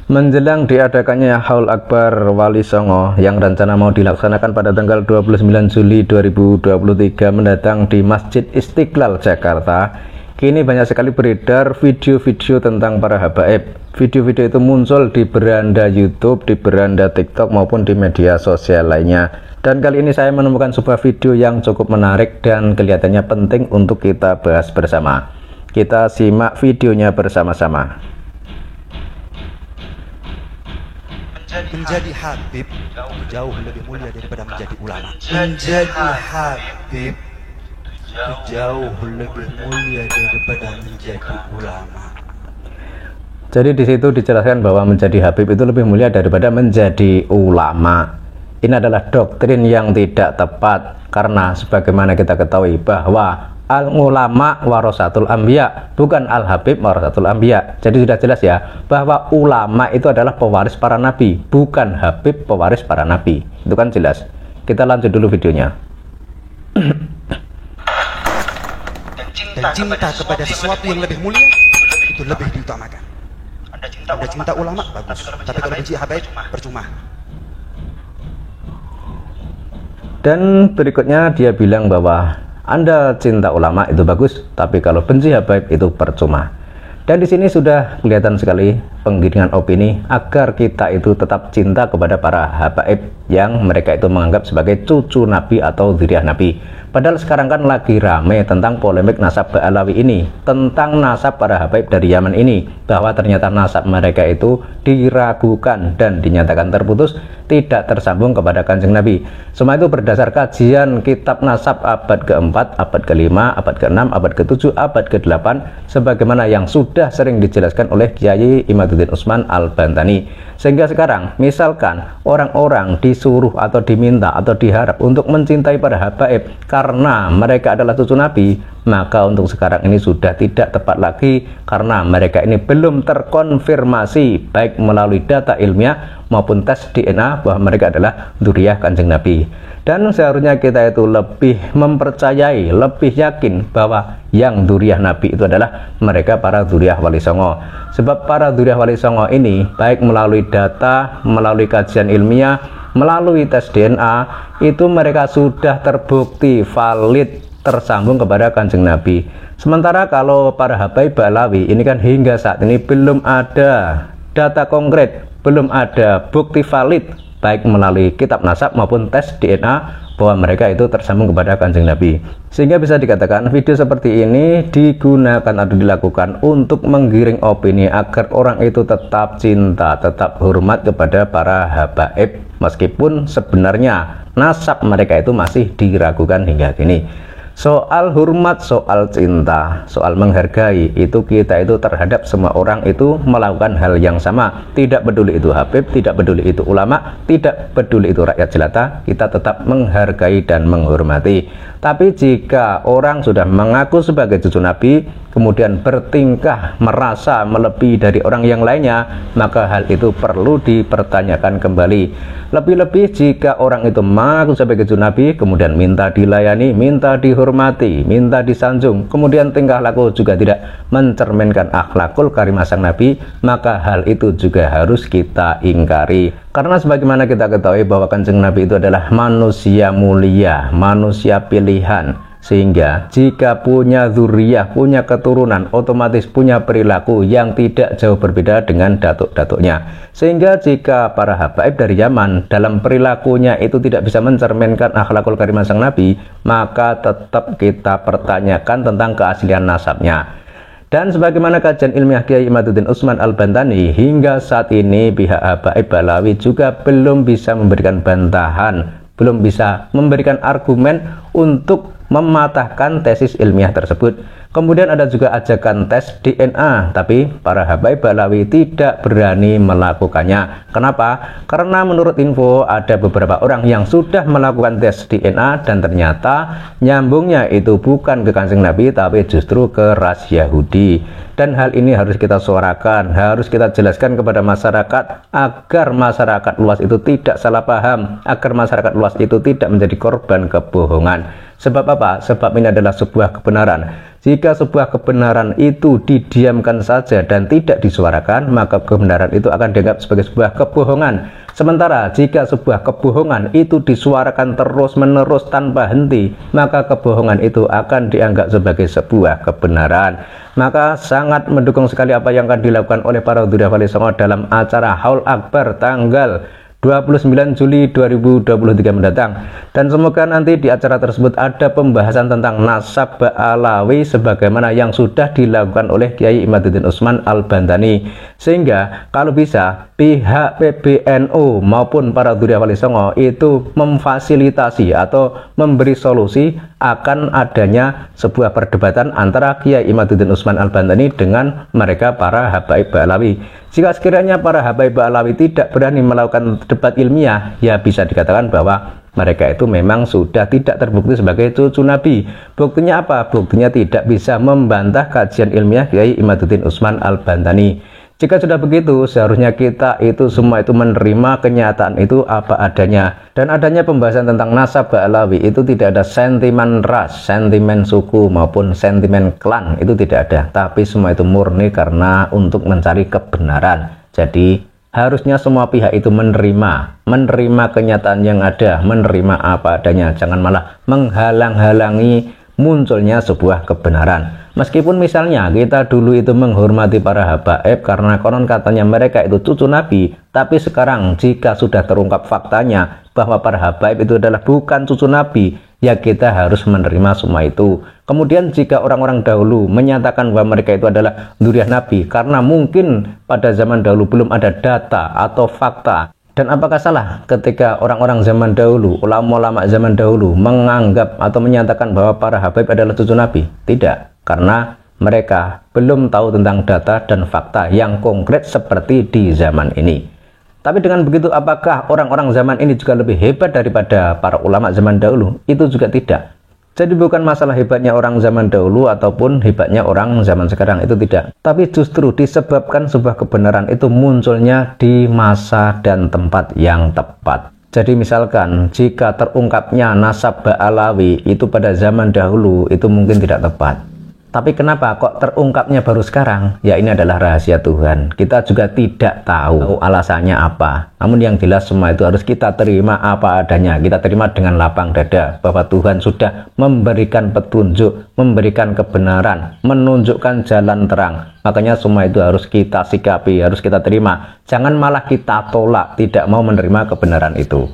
Menjelang diadakannya Haul Akbar Wali Songo yang rencana mau dilaksanakan pada tanggal 29 Juli 2023 mendatang di Masjid Istiqlal Jakarta, kini banyak sekali beredar video-video tentang para habaib. Video-video itu muncul di beranda YouTube, di beranda TikTok maupun di media sosial lainnya. Dan kali ini saya menemukan sebuah video yang cukup menarik dan kelihatannya penting untuk kita bahas bersama. Kita simak videonya bersama-sama. Menjadi habib jauh lebih mulia daripada menjadi ulama. Menjadi habib jauh lebih mulia daripada menjadi ulama. Jadi di situ dijelaskan bahwa menjadi habib itu lebih mulia daripada menjadi ulama. Ini adalah doktrin yang tidak tepat karena sebagaimana kita ketahui bahwa al-ulama warasatul anbiya, bukan al-habib warasatul anbiya. Jadi sudah jelas ya bahwa ulama itu adalah pewaris para nabi, bukan habib pewaris para nabi. Itu kan jelas. Kita lanjut dulu videonya. Dan cinta kepada sesuatu yang lebih mulia itu lebih diutamakan. Anda cinta ulama bagus, tapi kalau benci habaib percuma. Dan berikutnya dia bilang bahwa Anda cinta ulama itu bagus, tapi kalau benci habaib itu percuma. Dan di sini sudah kelihatan sekali penggiringan opini agar kita itu tetap cinta kepada para habaib yang mereka itu menganggap sebagai cucu nabi atau dzurriyyah nabi. Padahal sekarang kan lagi rame tentang polemik nasab Ba'alawi ini, tentang nasab para habaib dari Yaman ini, bahwa ternyata nasab mereka itu diragukan dan dinyatakan terputus, tidak tersambung kepada Kanjeng Nabi. Semua itu berdasar kajian kitab nasab abad ke-4, abad ke-5, abad ke-6, abad ke-7, abad ke-8, sebagaimana yang sudah sering dijelaskan oleh Kiai Imaduddin Utsman Al-Bantani. Sehingga sekarang misalkan orang-orang disuruh atau diminta atau diharap untuk mencintai para habaib karena mereka adalah cucu Nabi, maka untuk sekarang ini sudah tidak tepat lagi karena mereka ini belum terkonfirmasi baik melalui data ilmiah maupun tes DNA bahwa mereka adalah dzurriyyah Kanjeng Nabi. Dan seharusnya kita itu lebih mempercayai, lebih yakin bahwa yang dzurriyyah Nabi itu adalah mereka para dzurriyyah Wali Songo. Sebab para dzurriyyah Wali Songo ini baik melalui data, melalui kajian ilmiah, melalui tes DNA, itu mereka sudah terbukti valid tersambung kepada Kanjeng Nabi. Sementara kalau para habaib Ba'alawi ini kan hingga saat ini belum ada data konkret, belum ada bukti valid baik melalui kitab nasab maupun tes DNA bahwa mereka itu tersambung kepada Kanjeng Nabi. Sehingga bisa dikatakan video seperti ini digunakan atau dilakukan untuk menggiring opini agar orang itu tetap cinta, tetap hormat kepada para habaib meskipun sebenarnya nasab mereka itu masih diragukan hingga kini. Soal hormat, soal cinta, soal menghargai, itu kita itu terhadap semua orang itu melakukan hal yang sama. Tidak peduli itu habib, tidak peduli itu ulama, tidak peduli itu rakyat jelata, kita tetap menghargai dan menghormati. Tapi jika orang sudah mengaku sebagai cucu Nabi, kemudian bertingkah merasa melebihi dari orang yang lainnya, maka hal itu perlu dipertanyakan kembali. Lebih-lebih jika orang itu mengaku sebagai cucu Nabi, kemudian minta dilayani, minta dihormati, minta disanjung, kemudian tingkah laku juga tidak mencerminkan akhlakul karimah sang Nabi, maka hal itu juga harus kita ingkari. Karena sebagaimana kita ketahui bahwa Kanjeng Nabi itu adalah manusia mulia, manusia pilihan. Sehingga jika punya dzurriyyah, punya keturunan, otomatis punya perilaku yang tidak jauh berbeda dengan datuk-datuknya. Sehingga jika para habaib dari Yaman dalam perilakunya itu tidak bisa mencerminkan akhlakul karimah sang Nabi, maka tetap kita pertanyakan tentang keaslian nasabnya. Dan sebagaimana kajian ilmiah Kiai Imaduddin Utsman Al-Bantani, hingga saat ini pihak habaib Ba'alawi juga belum bisa memberikan bantahan, belum bisa memberikan argumen untuk mematahkan tesis ilmiah tersebut. Kemudian ada juga ajakan tes DNA, tapi para habaib Ba'alawi tidak berani melakukannya. Kenapa? Karena menurut info ada beberapa orang yang sudah melakukan tes DNA dan ternyata nyambungnya itu bukan ke Kanjeng Nabi tapi justru ke ras Yahudi. Dan hal ini harus kita suarakan, harus kita jelaskan kepada masyarakat agar masyarakat luas itu tidak salah paham, agar masyarakat luas itu tidak menjadi korban kebohongan. Sebab apa? Sebab ini adalah sebuah kebenaran. Jika sebuah kebenaran itu didiamkan saja dan tidak disuarakan, maka kebenaran itu akan dianggap sebagai sebuah kebohongan. Sementara jika sebuah kebohongan itu disuarakan terus-menerus tanpa henti, maka kebohongan itu akan dianggap sebagai sebuah kebenaran. Maka sangat mendukung sekali apa yang akan dilakukan oleh para Durya Wali Songo dalam acara Haul Akbar tanggal 29 Juli 2023 mendatang. Dan semoga nanti di acara tersebut ada pembahasan tentang nasab Ba'alawi sebagaimana yang sudah dilakukan oleh Kiai Imaduddin Usman Al-Bantani, sehingga kalau bisa pihak PBNU maupun para Durya Wali Songo itu memfasilitasi atau memberi solusi akan adanya sebuah perdebatan antara Kiai Imaduddin Usman Al-Bantani dengan mereka para habaib Ba'alawi. Jika sekiranya para habaib Ba'alawi tidak berani melakukan debat ilmiah, ya bisa dikatakan bahwa mereka itu memang sudah tidak terbukti sebagai cucu Nabi. Buktinya apa? Buktinya tidak bisa membantah kajian ilmiah Kiai Imaduddin Usman Al-Bantani. Jika sudah begitu, seharusnya kita itu semua itu menerima kenyataan itu apa adanya. Dan adanya pembahasan tentang nasab Ba'alawi itu tidak ada sentimen ras, sentimen suku maupun sentimen klan, itu tidak ada. Tapi semua itu murni karena untuk mencari kebenaran. Jadi harusnya semua pihak itu menerima kenyataan yang ada, menerima apa adanya. Jangan malah menghalang-halangi munculnya sebuah kebenaran. Meskipun misalnya kita dulu itu menghormati para habaib karena konon katanya mereka itu cucu Nabi, tapi sekarang jika sudah terungkap faktanya bahwa para habaib itu adalah bukan cucu Nabi, ya kita harus menerima semua itu. Kemudian jika orang-orang dahulu menyatakan bahwa mereka itu adalah dzurriyyah Nabi karena mungkin pada zaman dahulu belum ada data atau fakta. Dan apakah salah ketika orang-orang zaman dahulu, ulama-ulama zaman dahulu menganggap atau menyatakan bahwa para habaib adalah cucu Nabi? Tidak, karena mereka belum tahu tentang data dan fakta yang konkret seperti di zaman ini. Tapi dengan begitu, apakah orang-orang zaman ini juga lebih hebat daripada para ulama zaman dahulu? Itu juga tidak. Jadi bukan masalah hebatnya orang zaman dahulu ataupun hebatnya orang zaman sekarang, itu tidak. Tapi justru disebabkan sebuah kebenaran itu munculnya di masa dan tempat yang tepat. Jadi misalkan jika terungkapnya nasab Ba'alawi itu pada zaman dahulu, itu mungkin tidak tepat. Tapi kenapa kok terungkapnya baru sekarang? Ya ini adalah rahasia Tuhan. Kita juga tidak tahu alasannya apa. Namun yang jelas semua itu harus kita terima apa adanya. Kita terima dengan lapang dada bahwa Tuhan sudah memberikan petunjuk, memberikan kebenaran, menunjukkan jalan terang. Makanya semua itu harus kita sikapi, harus kita terima. Jangan malah kita tolak, tidak mau menerima kebenaran itu.